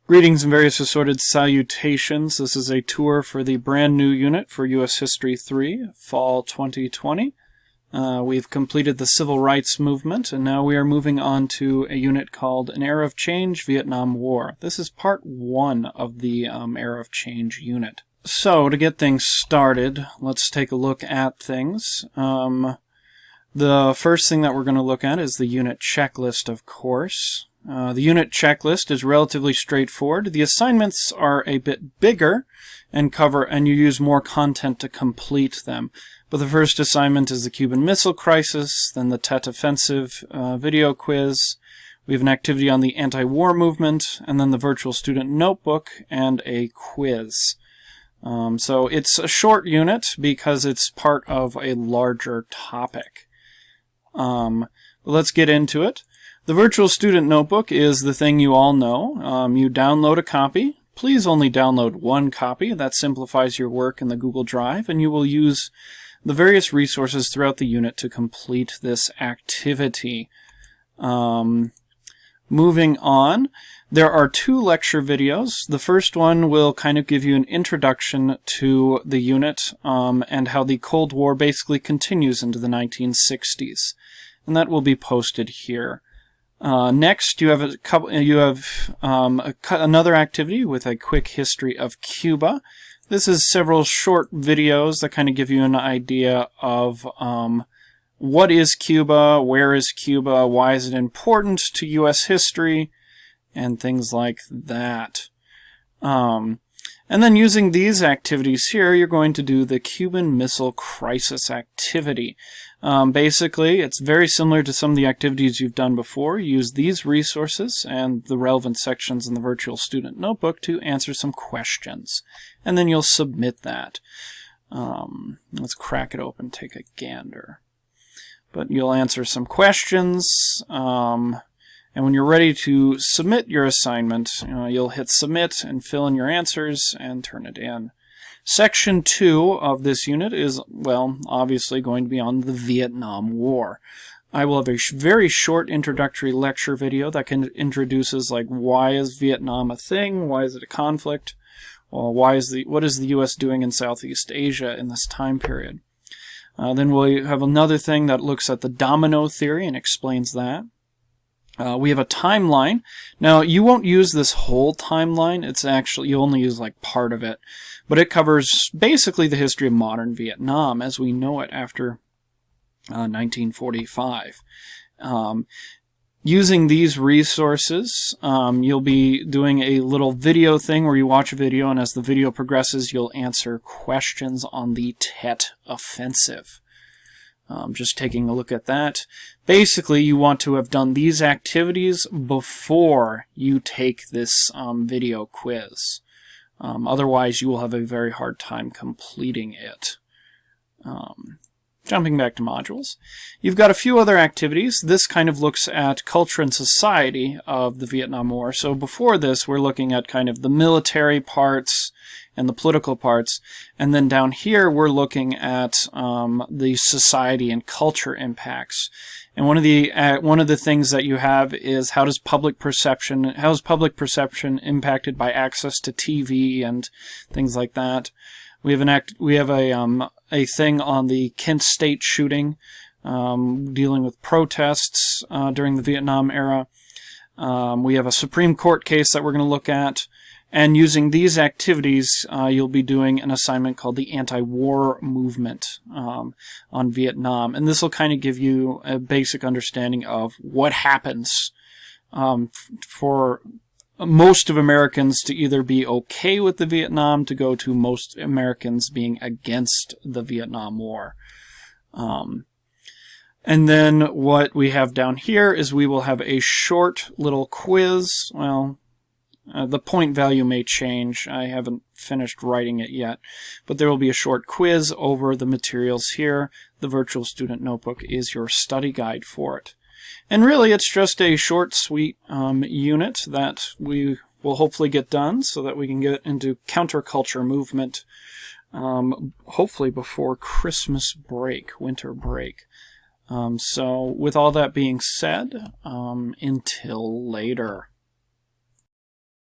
Greetings and various assorted salutations. This is a tour for the brand new unit for U.S. History 3, Fall 2020. We've completed the Civil Rights Movement, and now we are moving on to a unit called An Era of Change, Vietnam War. This is part 1 of the Era of Change unit. So, to get things started, let's take a look at things. The first thing that we're going to look at is the unit checklist, of course. The unit checklist is relatively straightforward. The assignments are a bit bigger and you use more content to complete them. But the first assignment is the Cuban Missile Crisis, then the Tet Offensive video quiz. We have an activity on the anti-war movement, and then the virtual student notebook and a quiz. So it's a short unit because it's part of a larger topic. Let's get into it. The virtual student notebook is the thing you all know. You download a copy. Please only download one copy. That simplifies your work in the Google Drive, and you will use the various resources throughout the unit to complete this activity. Moving on, there are 2 lecture videos. The first one will kind of give you an introduction to the unit and how the Cold War basically continues into the 1960s. And that will be posted here. Next, you have another activity with a quick history of Cuba. This is several short videos that kind of give you an idea of what is Cuba, where is Cuba, why is it important to U.S. history, and things like that. And then using these activities here, you're going to do the Cuban Missile Crisis activity. Basically, it's very similar to some of the activities you've done before. You use these resources and the relevant sections in the virtual student notebook to answer some questions. And then you'll submit that. Let's crack it open, take a gander. But you'll answer some questions. And when you're ready to submit your assignment, you'll hit submit and fill in your answers and turn it in. Section 2 of this unit is, well, obviously going to be on the Vietnam War. I will have a very short introductory lecture video that introduces, like, why is Vietnam a thing? Why is it a conflict? Well, what is the U.S. doing in Southeast Asia in this time period? Then we'll have another thing that looks at the domino theory and explains that. We have a timeline. Now, you won't use this whole timeline. It's actually, you only use like part of it. But it covers basically the history of modern Vietnam as we know it after 1945. Using these resources, you'll be doing a little video thing where you watch a video, and as the video progresses, you'll answer questions on the Tet Offensive. Just taking a look at that. Basically, you want to have done these activities before you take this video quiz. Otherwise, you will have a very hard time completing it. Jumping back to modules, you've got a few other activities. This kind of looks at culture and society of the Vietnam War. So before this, we're looking at kind of the military parts and the political parts. And then down here, we're looking at the society and culture impacts. And one of the things that you have is how is public perception impacted by access to TV and things like that. We have a thing on the Kent State shooting, dealing with protests during the Vietnam era. We have a Supreme Court case that we're going to look at. And using these activities, you'll be doing an assignment called the Anti-War Movement on Vietnam. And this will kind of give you a basic understanding of what happens for most of Americans to either be okay with the Vietnam, to go to most Americans being against the Vietnam War. And then what we have down here is we will have a short little quiz. Well, the point value may change. I haven't finished writing it yet. But there will be a short quiz over the materials here. The virtual student notebook is your study guide for it. And really, it's just a short, sweet unit that we will hopefully get done so that we can get into counterculture movement, hopefully before Christmas break, winter break. So with all that being said, until later.